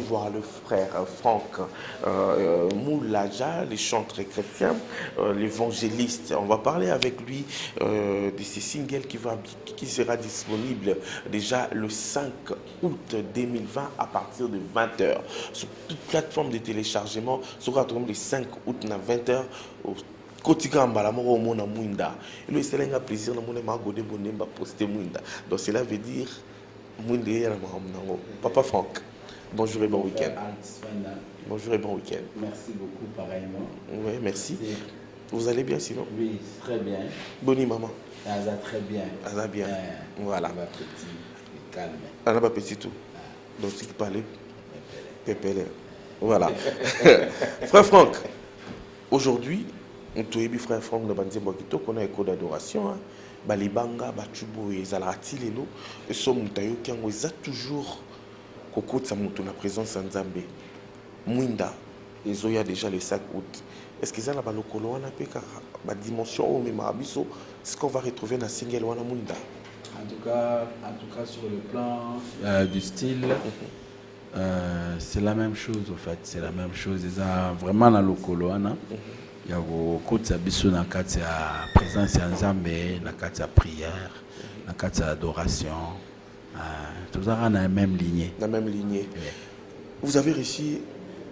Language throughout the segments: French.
Voir le frère Franck Moulaja, les chantres chrétiens, l'évangéliste. On va parler avec lui de ces singles qui sera disponible déjà le 5 août 2020 à partir de 20h sur toute plateforme de téléchargement. Sera le 5 août à 20h. Kotika mbala moko mona mwinda. Et le c'est un plaisir na mona magode bonemba poster mwinda. Donc cela veut dire mwinde ya na Papa Franck. Bonjour et bon week-end. Bonjour et bon week-end. Merci beaucoup, pareillement. Oui, merci. Vous allez bien sinon? Oui, très bien. Boni maman. Aza très bien. Aza bien. Voilà. Aza petit, calme. Aza pas petit tout. Donc si tu parlais, pépélé. Voilà. Frère Franck, aujourd'hui, on te dit frère Franck de Banzé Bokito qu'on a écho d'adoration. Balibanga, Bachubo et Zalatilelo. Et somme tayo qui ont toujours Koko Tsamuto na présence en Zambé. Mwinda, ils ont déjà le 5 août. Est-ce qu'ils ont la balokolo wana pe la dimension au même abisso ce qu'on va retrouver dans single wana Mwinda? En tout cas sur le plan du style, c'est la même chose en fait. C'est la même chose. Ils ont vraiment dans le lokolo wana. Il y a beaucoup de biso na kati ya présence en Zambé, na kati ya prière, na kati ya adoration. Tout ça dans la même lignée. La même lignée. Oui. Vous avez réussi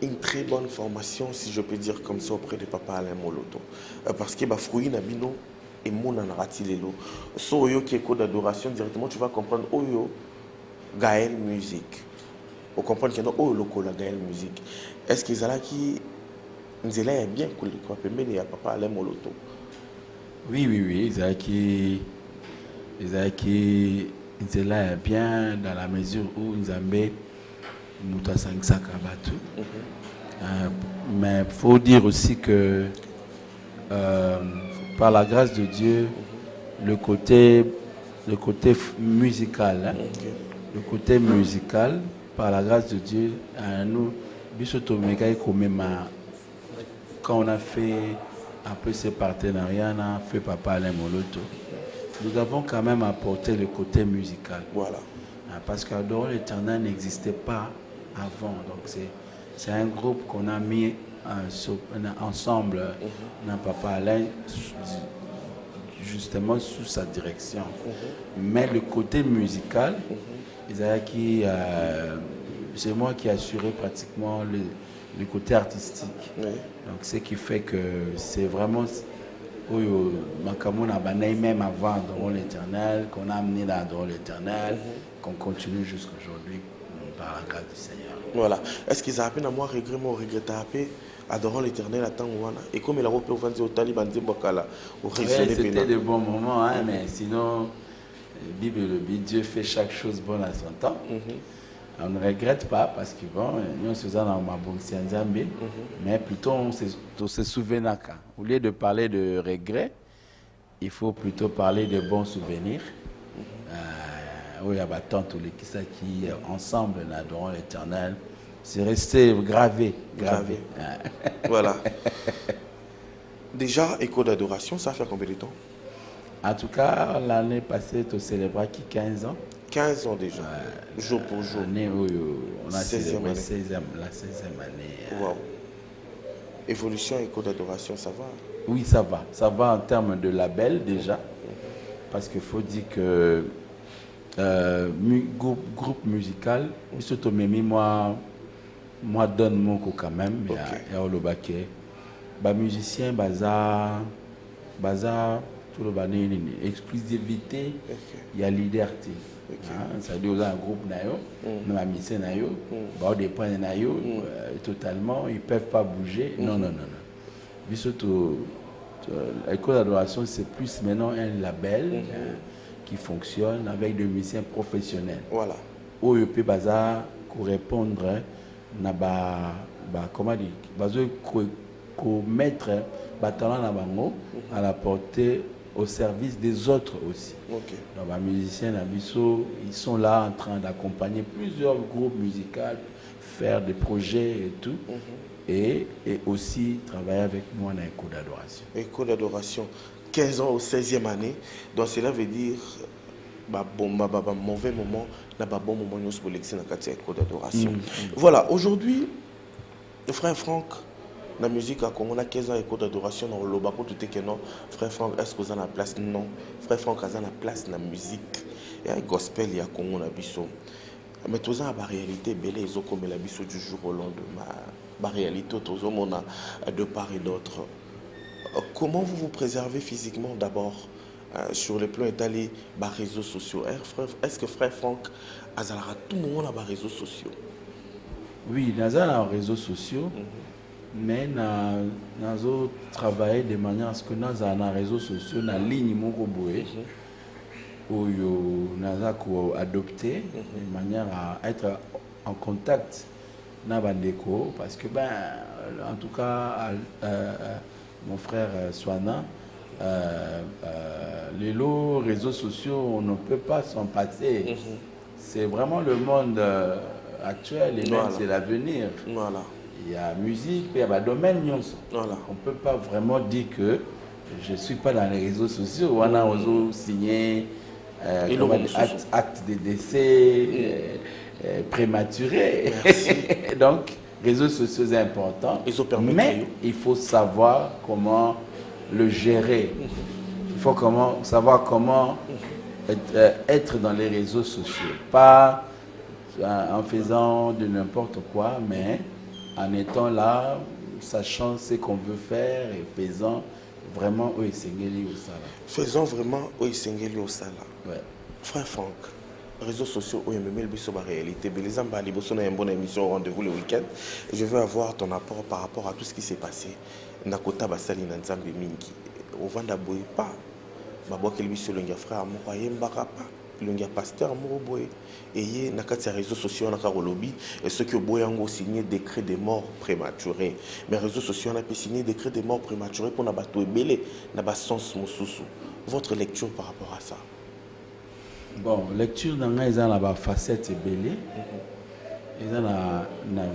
une très bonne formation, si je peux dire comme ça, auprès de Papa Alain Moloto. Parce que Bafroui Nabino et Mona Naratilelo. So yo qui est code d'adoration, directement tu vas comprendre Oyo Gaël Musique. On comprend qu'il y a Oyo Loko la Gaël Musique. Est-ce qu'ils ont qui nous est bien que le quoi mais il y a Papa Alain Moloto? Oui, ils ont qui c'est là bien dans la mesure où Nzambé nous a 5 sacs à battre. Mais il faut dire aussi que par la grâce de Dieu, le côté musical, le côté musical, par la grâce de Dieu, nous, quand on a fait un peu ces partenariats, on a fait Papa Alain Moloto. Nous avons quand même apporté le côté musical. Voilà. Parce qu'Adorer l'Éternel n'existait pas avant. Donc c'est un groupe qu'on a mis ensemble, Papa Alain, justement sous sa direction. Mais le côté musical, c'est moi qui ai assuré pratiquement le côté artistique. Donc ce qui fait que c'est vraiment... même avant Adorer l'Éternel, qu'on a amené dans Adorer l'Éternel, qu'on continue jusqu'à aujourd'hui par la grâce du Seigneur. Voilà. Est-ce qu'ils appellent à moi regret Adorant l'Éternel à temps et comme il a repris au vendu au Taliban Bokala au c'était de bons moments, hein, mais sinon, la Bible le dit, Dieu fait chaque chose bonne à son temps. On ne regrette pas parce que bon, nous sommes dans ma Zambie, mais plutôt on se souvient. Au lieu de parler de regrets, il faut plutôt parler de bons souvenirs. Où il y a tant tous les qui ensemble adorant l'Éternel, c'est resté gravé. Voilà. Déjà, écho d'adoration, ça fait combien de temps? En tout cas, l'année passée, tu célébrais 15 ans. 15 ans déjà, jour pour jour. On a célébré la 16e année. Wow. Évolution écho d'adoration, ça va? Oui, ça va. Ça va en termes de label déjà. Parce qu'il faut dire que groupe musical, moi donne mon coup quand même. Il y a le baquet. Musicien, baza, tout le bané, exclusivité, il y a liberté. Ça veut dire un groupe nayo, un musicien nayo, des points nayo, totalement, ils ne peuvent pas bouger. Non. L'école d'adoration, c'est plus maintenant un label qui fonctionne avec des musiciens professionnels. Voilà. Où il peut répondre comment dire, mettre talent à la portée au service des autres aussi. Donc les musiciens ils sont là en train d'accompagner plusieurs groupes musicaux, faire des projets et tout. Et aussi travailler avec moi dans l'école d'adoration. École d'adoration, 15 ans au 16e année. Donc cela veut dire mauvais moment, na bon moment nous pour l'excès na katia école d'adoration. Voilà, aujourd'hui, le frère Franck, la musique à Congo, on a 15 ans école d'adoration dans le Lobako, tout est que non. Frère Franck, est-ce que vous avez la place? Non. Frère Franck, vous avez la place dans la musique. Il y a un gospel, il y a Congo, on a biso. Mais tout ça, la réalité, ils ont comme la biso du jour au lendemain. La réalité, tout ça, on a de part et d'autre. Comment vous vous préservez physiquement d'abord sur le plan étalé les réseaux sociaux? Est-ce que frère Franck a tout le monde les réseaux sociaux? Oui, nous avons les réseaux sociaux, mais nous avons travaillé de manière à ce que nous avons les réseaux sociaux, la ligne Mokoboé, où nous avons adopté de manière à être en contact avec Bandeko, parce que, en tout cas, mon frère Swana, les réseaux sociaux, on ne peut pas s'en passer. C'est vraiment le monde actuel et même c'est l'avenir. Voilà. Il y a musique, il y a domaine. Voilà. On ne peut pas vraiment dire que je ne suis pas dans les réseaux sociaux. On a aussi signé acte de décès prématuré. Donc, réseaux sociaux c'est important. Mais il faut savoir comment le gérer. Il faut savoir comment être dans les réseaux sociaux. Pas en faisant de n'importe quoi, mais en étant là, sachant ce qu'on veut faire et faisant vraiment au Sengeli au Sala. Faisons vraiment au Sengeli au Sala. Ouais. Frère Franck, réseaux sociaux, où il me met la réalité. Les gens ont une bonne émission au rendez-vous le week-end. Je veux avoir ton apport par rapport à tout ce qui s'est passé. Nakota Basali Nanzambe Mingi. Au Vanda Boy pas. Mabwa Kelbiso Lunga frère, Mokoye Mbarapa. Lunga pasteur Moroboy. Et nakati ya réseaux sociaux naka lobby et ceux qui ont signé décret de mort prématuré. Mais réseaux sociaux on a signé décret de mort prématuré pour nabato ebele na ba sens mususu. Votre lecture par rapport à ça? Bon, lecture dans la facette belé. Ils ont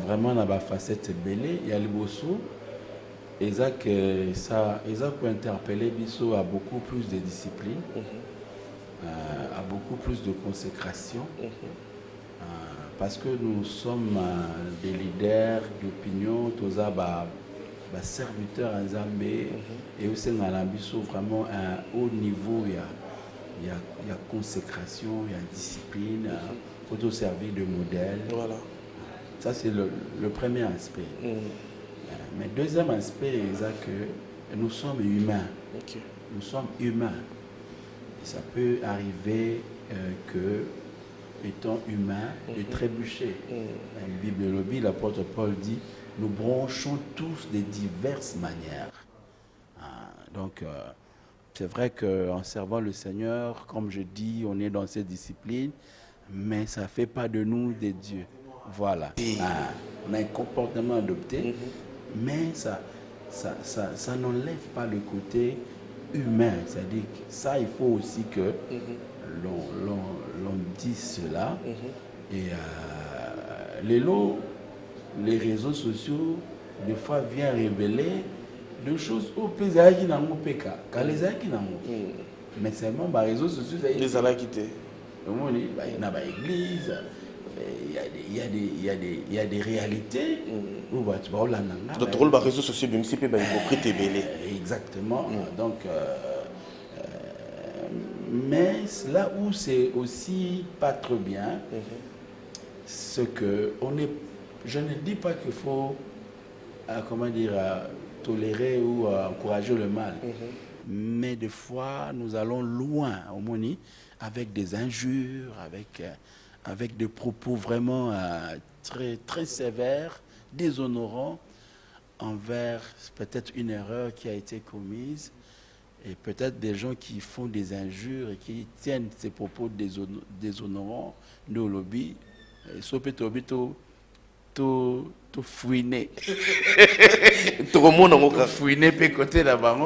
vraiment la facette belé. Il y a le bosso. Et ça peut interpeller Bisso à beaucoup plus de discipline, à beaucoup plus de consécration. Parce que nous sommes des leaders d'opinion, tous les serviteurs en Zambie, et aussi dans la Bisso vraiment à un haut niveau. Il y a consécration, il y a discipline, il faut servir de modèle. Voilà. Ça, c'est le premier aspect. Mais deuxième aspect, c'est que nous sommes humains. Okay. Nous sommes humains. Et ça peut arriver que, étant humain, de trébucher. La Bible, l'apôtre Paul dit, nous bronchons tous de diverses manières. Donc, c'est vrai qu'en servant le Seigneur, comme je dis, on est dans cette discipline, mais ça ne fait pas de nous des dieux. Voilà. On a un comportement adopté, mais ça n'enlève pas le côté humain. C'est-à-dire que ça, il faut aussi que l'on dise cela. Et les réseaux sociaux, des fois, viennent révéler des choses au pays qui n'ont pas péché. Quand les gens qui n'ont pas. Mais seulement les réseaux sociaux, ça y est. Les gens qui étaient. Il y a des églises. Il y a des réalités où tu vas là. Donc, les réseaux sociaux, même si tu es hypocrite et belé. Exactement. Donc, mais là où c'est aussi pas trop bien, c'est que je ne dis pas qu'il faut, tolérer ou encourager le mal. Mais des fois, nous allons loin au Moni avec des injures, avec des propos vraiment très, très sévères, déshonorants envers peut-être une erreur qui a été commise et peut-être des gens qui font des injures et qui tiennent ces propos déshonorants de lobby. Tout fouiner. Tout fouiner peut côté là-bas,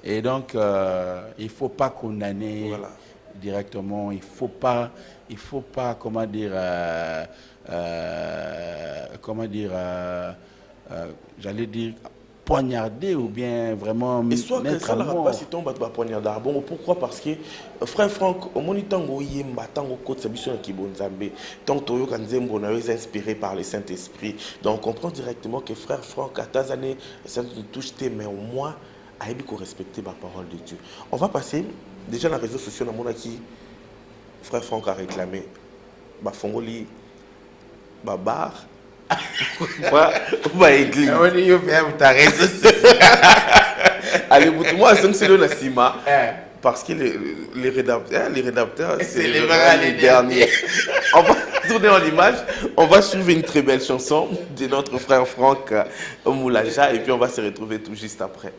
et donc il faut pas condamner directement. Il faut pas j'allais dire poignarder ou bien vraiment et soit que mettre ça à la mort. pas si ton bat poignardar. Bon, pourquoi? Parce que frère Franck, au monitango yemba tango côte sabiso qui bonzambe. Tant toyo kanzembo na est inspiré par le Saint-Esprit. Donc on comprend directement que frère Franck à tas années ça ne touche tes mais au moins a ébi qu'on respecter la parole de Dieu. On va passer déjà dans les réseaux sociaux dans mon qui frère Franck a réclamé ba fongoli ba bar ba église. Allez, pour moi, c'est le Nassima. Parce que les rédacteurs, c'est les derniers. On va tourner en image. On va suivre une très belle chanson de notre frère Franck Moulaja. Et puis, on va se retrouver tout juste après.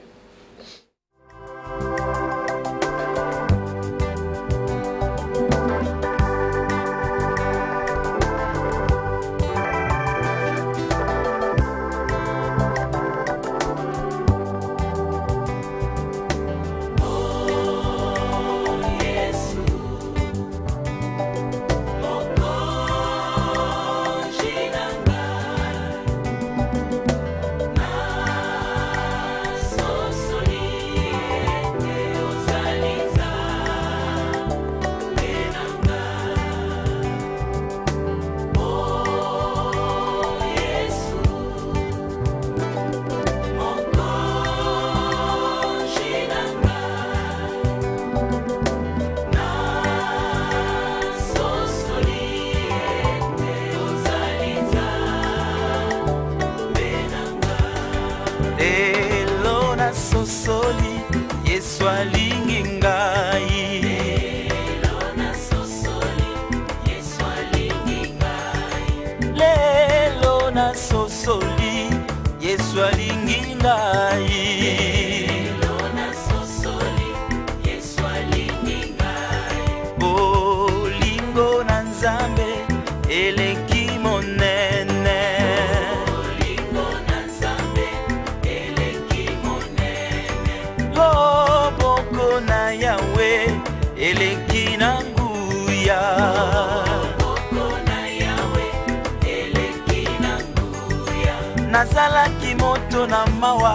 Nazalaki moto na mawa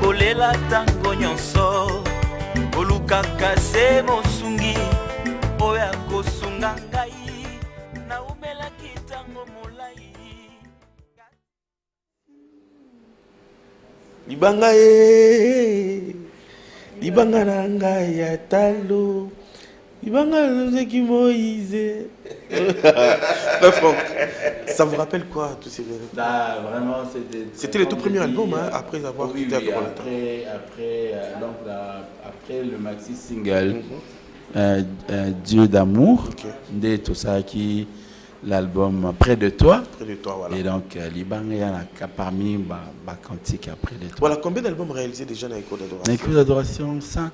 kolela tango nyonso olukaka se mosungi oya kosunga ngai na umelaki tango molai libanga na ngai ya talo libanga na qui Moïse. Franck, ça vous rappelle quoi tous ces Vraiment, c'était le tout premier album hein, après avoir quitté après le maxi single Dieu d'amour, de tout ça qui l'album Près de toi. Près de toi, voilà. Et donc Liban il y en a parmi ma cantique après de toi. Voilà, combien d'albums réalisés déjà dans l'école d'adoration? L'école d'adoration 5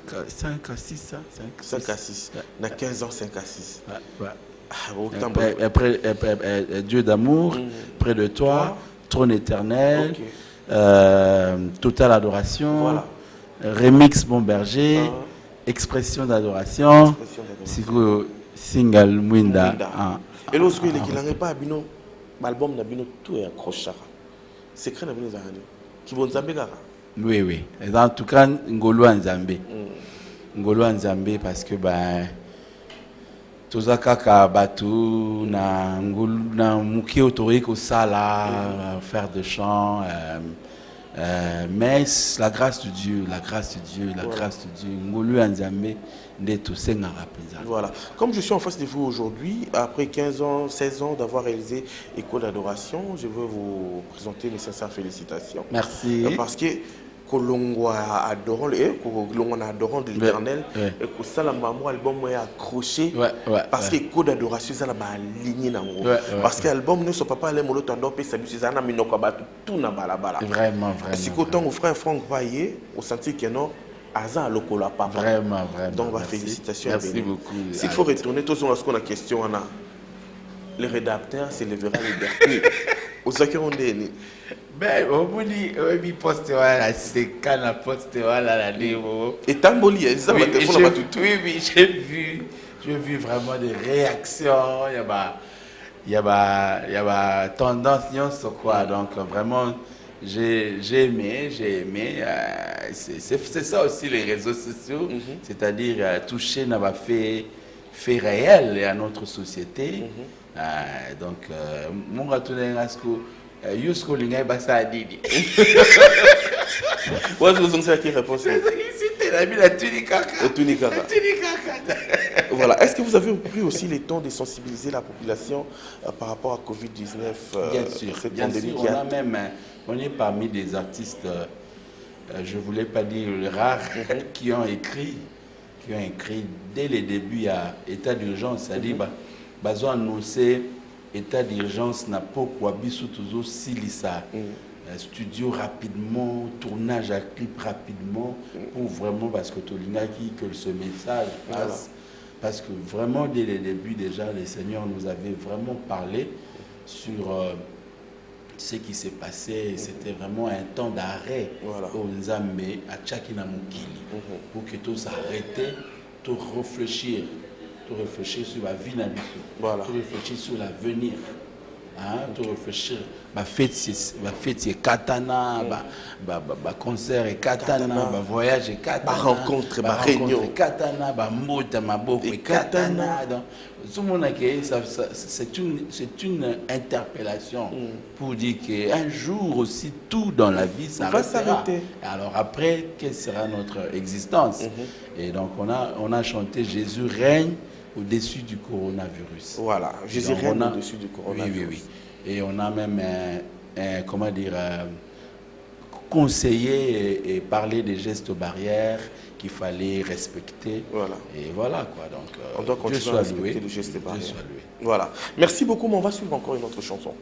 à 6 5 à 6. Dans 15 ans 5 à 6. Ouais. Après Dieu d'amour, Près de toi, Trône éternel, Totale adoration, voilà. Remix Bon Berger, Expression d'adoration, single Mwinda. Et lorsque il n'y a pas un album, tout est accroché. Secret n'a qui vont Zambé. Oui. En tout cas, Ngolo Nzambé. Ngolo Nzambé parce que toza kaka batu na muki autorique au sala faire de chant mais la grâce de Dieu Ngolo Nzambé de tout ça n'a pas. Voilà, comme je suis en face de vous aujourd'hui après 15 ans 16 ans d'avoir réalisé École d'adoration, je veux vous présenter mes sincères félicitations. Merci. Parce que Kolongwa adorant de l'Éternel et que ça la maman album est accroché parce que École d'adoration ça la aligné nango parce que album ne sont pas les molo tando pe sabu c'est na minoko ba tout na balabala vraiment si qu'autant au frère Franck Vaillé au senti que non Aza lokola papa vraiment donc merci. Félicitations merci beaucoup. S'il faut retourner tous on a ce qu'on a question on a les rédacteurs c'est le verra liberté aux acquérons des ben au bout du poste voilà c'est quand la poste voilà la démo et tamboli ça va te faire tout oui j'ai vu vraiment des réactions il y a tendance sur quoi donc vraiment j'ai aimé. C'est ça aussi les réseaux sociaux, c'est-à-dire toucher n'a pas fait réel à notre société. Donc, mon retourne à ce que Yusko Lingai Bassa Didi. Ouais, je vous ai qui réponse. C'était la ville à Tunikaka. Voilà. Est-ce que vous avez pris aussi le temps de sensibiliser la population par rapport à Covid-19 Bien sûr, cette bien pandémie sûr. On est parmi des artistes, je ne voulais pas dire rares, qui ont écrit dès le début à état d'urgence, c'est-à-dire besoin annoncer état d'urgence n'a pas quoi bisou toujours silisa studio rapidement, tournage à clip rapidement pour vraiment parce que Tolingaki que ce message passe. Parce que vraiment dès le début déjà le Seigneur nous avait vraiment parlé sur ce qui s'est passé. C'était vraiment un temps d'arrêt au Nzambe à Tchakina Mukili pour que tout s'arrête, tout réfléchir sur la vie, tout réfléchir sur l'avenir, tout réfléchir fête katana, concert et katana, voyage et katana, rencontre réunion katana, mota maboko et katana. C'est une interpellation pour dire qu'un jour aussi tout dans la vie va s'arrêter. Alors après, quelle sera notre existence? Et donc on a chanté Jésus règne au-dessus du coronavirus. Voilà, Jésus règne au-dessus du coronavirus. Oui. Et on a même conseillé et parlé des gestes barrières qu'il fallait respecter. Voilà. Et voilà quoi. Donc, on doit continuer à respecter les gestes barrières. Voilà. Merci beaucoup, mais on va suivre encore une autre chanson.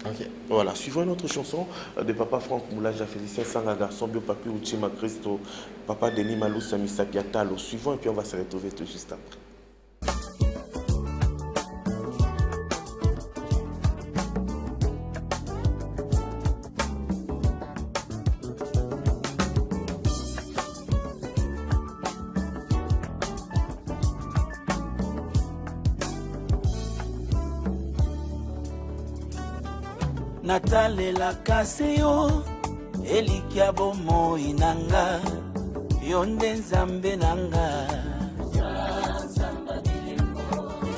Ok. Voilà, suivons une autre chanson de Papa Franck Moulaja, Félicien Sanga, Garçon Bio, Papi Uchima Christo, Papa Denis Malou, Samissa Piatalo. Suivons et puis on va se retrouver tout juste après. natalelaka se yo elikia bomoi nanga yo nde nzambe nanga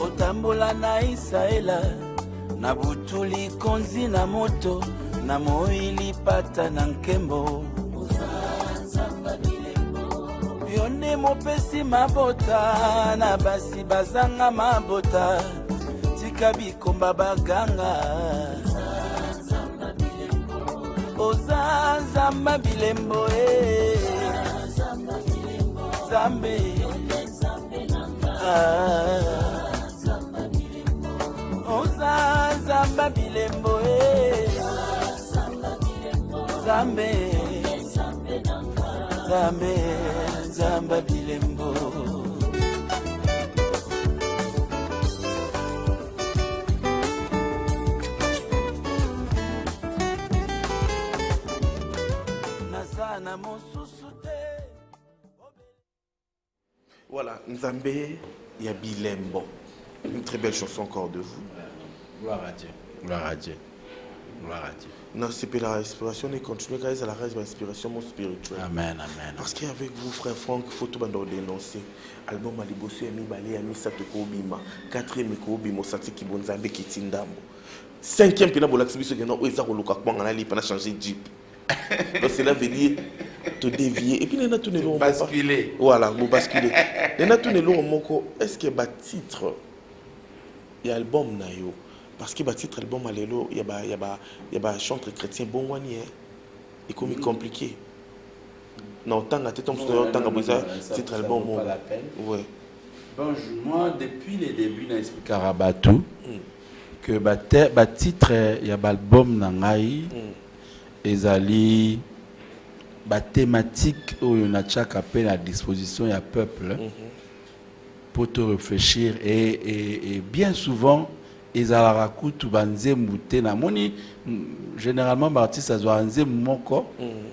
otambola na Israela na butuli konzi na moto na moi lipata na nkembo yo nde mopesi mabota na basi bazanga mabota tika bikomba baganga Oza zamba bilembo zambe Oza zamba bilembo zambe zamba bilembo Voilà, Nzambe Yabilembo. Une très belle chanson encore de vous. Gloire à Dieu. Gloire à Dieu. Gloire à Dieu. Non, c'est pas la respiration et continuer grâce à la respiration spirituelle. Amen, amen. Parce qu'avec vous, frère Franck, il faut tout dénoncer. Album Alibosu Yami Balé Yami Satoko Bima. 4e Ekobimo Sati Kibonzambe Kitindambo. 5e Pina Bolaxibiso Geno Oeza Roluka Kwangana Li Pana changer de jeep. Donc cela veut dire te dévier. Et puis, il y a tout le monde. Basculer. Voilà, vous basculer. Il y a tout le monde. Est-ce qu'il y a un titre? Il y a un album. Parce qu'il y a un titre, album, il y a un chanteur chrétien bon. C'est comme compliqué. Non, tant que tu as titre, album. Pas la peine. Ouais. Bon, moi, depuis les débuts, je expliqué Karabatou que le titre, il y a un album Nangaï. Ezali ba thématique où on a chaque appel à disposition du peuple pour te réfléchir et bien souvent ezala rakutu banze mouté na moni généralement artiste azwanze moko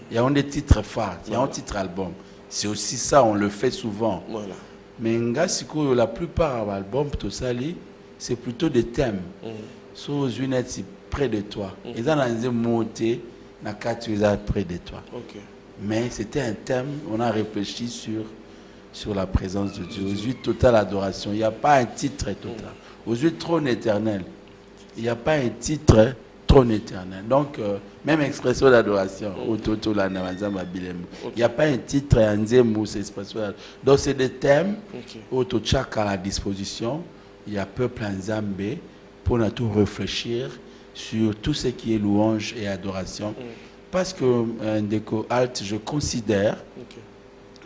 il y a des titres phares il y a un titre album c'est aussi ça on le fait souvent voilà mais ngasiko la plupart de albums to sali c'est plutôt des thèmes so une près de toi ezala nze moté Nakati est près de toi. Ok. Mais c'était un thème, on a réfléchi sur la présence de Dieu. Aux yeux de totale adoration, il n'y a pas un titre total. Aux yeux de trône éternel, il n'y a pas un titre trône éternel. Donc, même expression d'adoration, il n'y a pas un titre, un zémo, c'est expression d'adoration. Donc, c'est des thèmes, à la disposition, il y a peuple en Zambé pour nous tout réfléchir sur tout ce qui est louange et adoration. Parce que, Ndeko Alt, je considère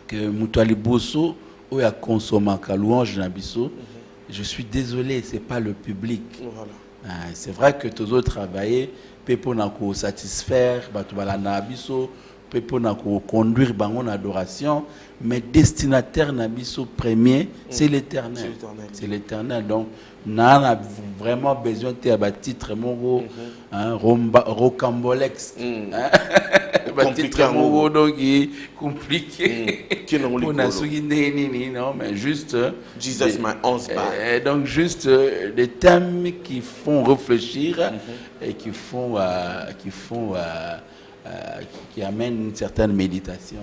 que Moutouali Bosso, où il y a consommé la louange Nabiso, je suis désolé, ce n'est pas le public. Voilà. C'est vrai que tous autres travaillent, pour nous satisfaire, pour nous conduire dans l'adoration, mais destinataire Nabiso premier, c'est l'Éternel. C'est l'Éternel. Donc, on a vraiment besoin de titre rocambolex. Compliqué. Non, mais juste. Jesus my husband. Donc, juste des thèmes qui font réfléchir et qui amènent une certaine méditation,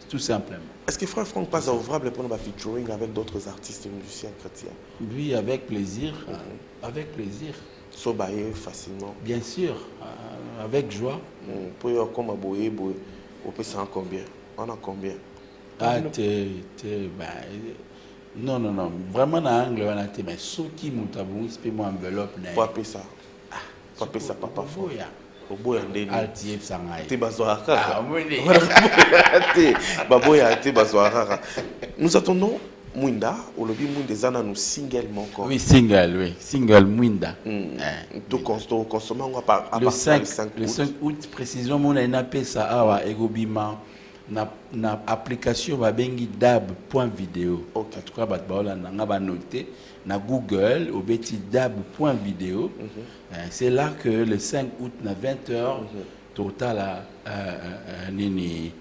tout simplement. Est-ce que Frère Franck passe à ouvrable pour nous featuring avec d'autres artistes et musiciens chrétiens? Oui, avec plaisir. Avec plaisir. Sobaye facilement. Bien sûr, avec joie. Pour comme aboyer, on peut s'en combien? On a combien? Non. Vraiment, dans l'angle, on a été, mais ce qui m'a tabou, c'est mon enveloppe. Pour appeler ça. Pour appeler ça, papa. Nous attendons Mwinda, au lobby Mwinda, nous single encore. Oui, single Mwinda. Tout consommant à partir le 5 août, précisément, on a appelé ça à Egobima. Na application va bengi dab.video. En tout cas, on va noter na Google au beti dab.video. C'est là que le 5 août na 20h total nini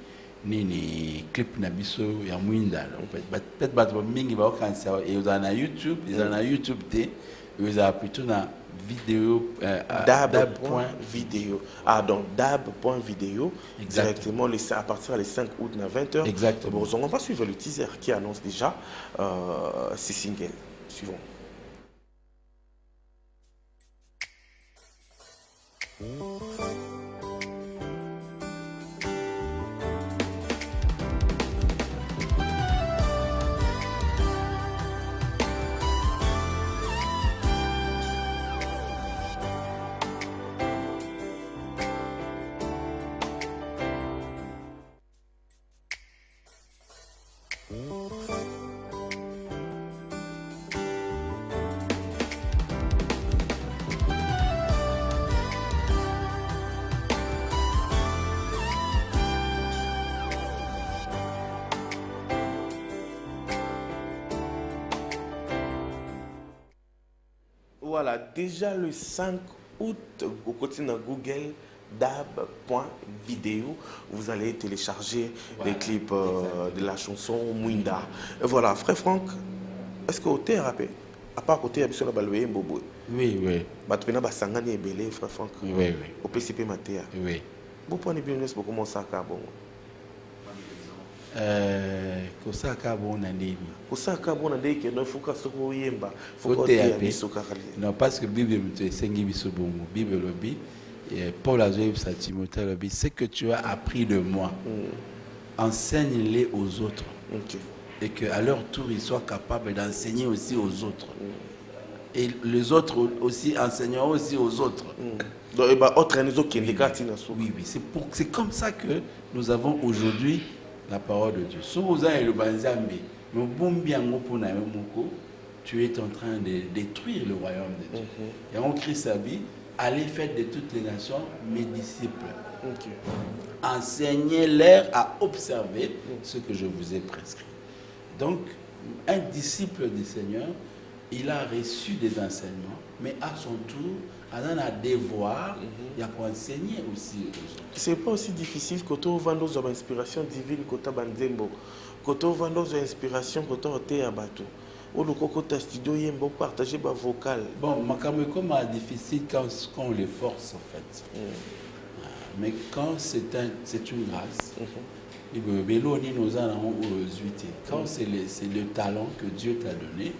clip na biso ya Mwinda. Peut-être bato mingi ba kansa et vous na YouTube, ils en a YouTube té, vous a plutôt na vidéo dab.video. Donc dab.video directement à partir du 5 août à 20h. Exactement. Bon, on va suivre le teaser qui annonce déjà ces singles. Suivons. Voilà, déjà le 5 août, au côté de Google, dab.video, vous allez télécharger les clips de la chanson Mwinda. Voilà, Frère Franck, est-ce que vous avez rappé? À part côté de la Baloye Mbobo? Oui. Tu as Sangani et Belé, Frère Franck? Oui. Au PCP Matéa? Oui. Vous prenez bien pour commencer à Kabon? Kosaka bon andeni. Kosaka bon andeni que non faut que soko yemba. Faut que non parce que Bible me sengi biso bongo. Bible lobi Paul a dit à Timothée lobi ce que tu as appris de moi. Enseigne-les aux autres. Et qu'à leur tour ils soient capables d'enseigner aussi aux autres. Et les autres aussi enseignent aussi aux autres. Oui, c'est comme ça que nous avons aujourd'hui la parole de Dieu. Tu es en train de détruire le royaume de Dieu. Et en Christ a dit, allez faire de toutes les nations mes disciples. Enseignez-leur à observer ce que je vous ai prescrit. Donc, un disciple du Seigneur, il a reçu des enseignements, mais à son tour, il a un devoir, il a pour enseigner aussi aux autres. Ce n'est pas aussi difficile quand on vend nos inspirations divines, quand on bandembo, quand on vend nos inspirations, quand on est à bateau. Ou le cocotte studio, il y a un partager ma vocale. Bon, ma comme difficile quand on les force en fait. Mais quand c'est une grâce, quand c'est le talent que Dieu t'a donné,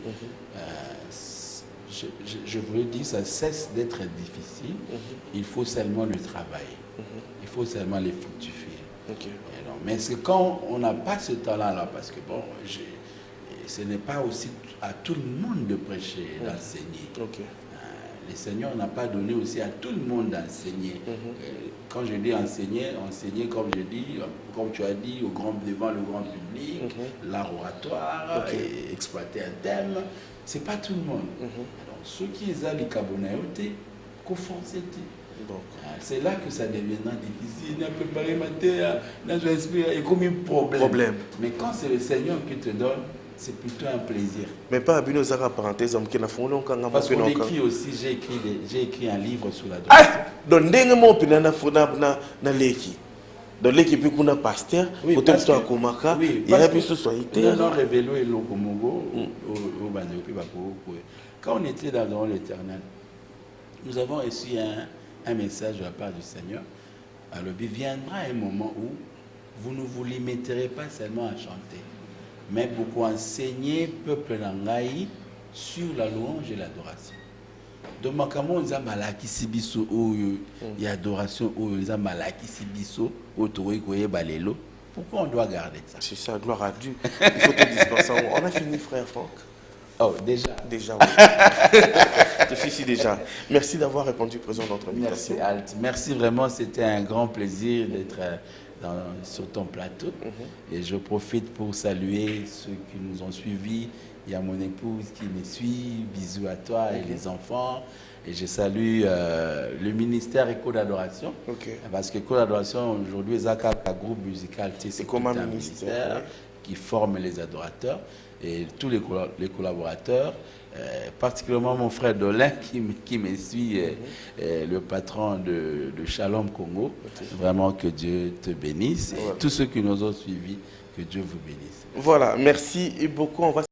je voulais dire, ça cesse d'être difficile. Il faut seulement le travailler. Il faut seulement les fructifier. Mais c'est quand on n'a pas ce talent-là, parce que bon, ce n'est pas aussi à tout le monde de prêcher, d'enseigner. Le Seigneur n'a pas donné aussi à tout le monde d'enseigner. Quand je dis enseigner, comme je dis, comme tu as dit, devant le grand public, l'art oratoire, et exploiter un thème, c'est pas tout le monde. Alors, ceux qui ont les cabonayotés, c'est là que ça deviendra difficile. On peut préparer ma terre, et comme un problème. Mais quand c'est le Seigneur qui te donne, c'est plutôt un plaisir. Mais pas à Binozara parenthèse, parce qu'on écrit aussi, j'ai écrit un livre sur l'adoration. Donc, na leki. Dans l'équipe qu'on a pasteur, peut-être toi Komaka, il y a plus de soité. Nous avons révélé le Komogo au Banyopi Bako. Quand on était dans l'Éternel, nous avons reçu un message de la part du Seigneur. Alors, il viendra un moment où vous ne vous limiterez pas seulement à chanter, mais beaucoup enseigner peuple nangai sur la louange et l'adoration. Donc makamon za malaki sibiso oyo ya adoration oyo za malaki sibiso otoyi koyeba lelo. Pourquoi on doit garder ça? C'est ça, gloire à Dieu. Il faut te dispenser. On a fini, frère Franck. Oh, déjà. Déjà, oui. Je suis ici déjà. Merci d'avoir répondu présent à notre invitation. Merci, Alt. Merci vraiment, c'était un grand plaisir d'être sur ton plateau. Et je profite pour saluer ceux qui nous ont suivis. Il y a mon épouse qui me suit. Bisous à toi et les enfants. Et je salue le ministère Écho d'Adoration. Parce que Écho d'Adoration, aujourd'hui, c'est un groupe musical. C'est comme un ministère qui forme les adorateurs. Et tous les collaborateurs, particulièrement mon frère Dolin qui me suit, le patron de Shalom Congo. Vraiment que Dieu te bénisse. Et tous ceux qui nous ont suivis, que Dieu vous bénisse. Voilà, merci beaucoup. On va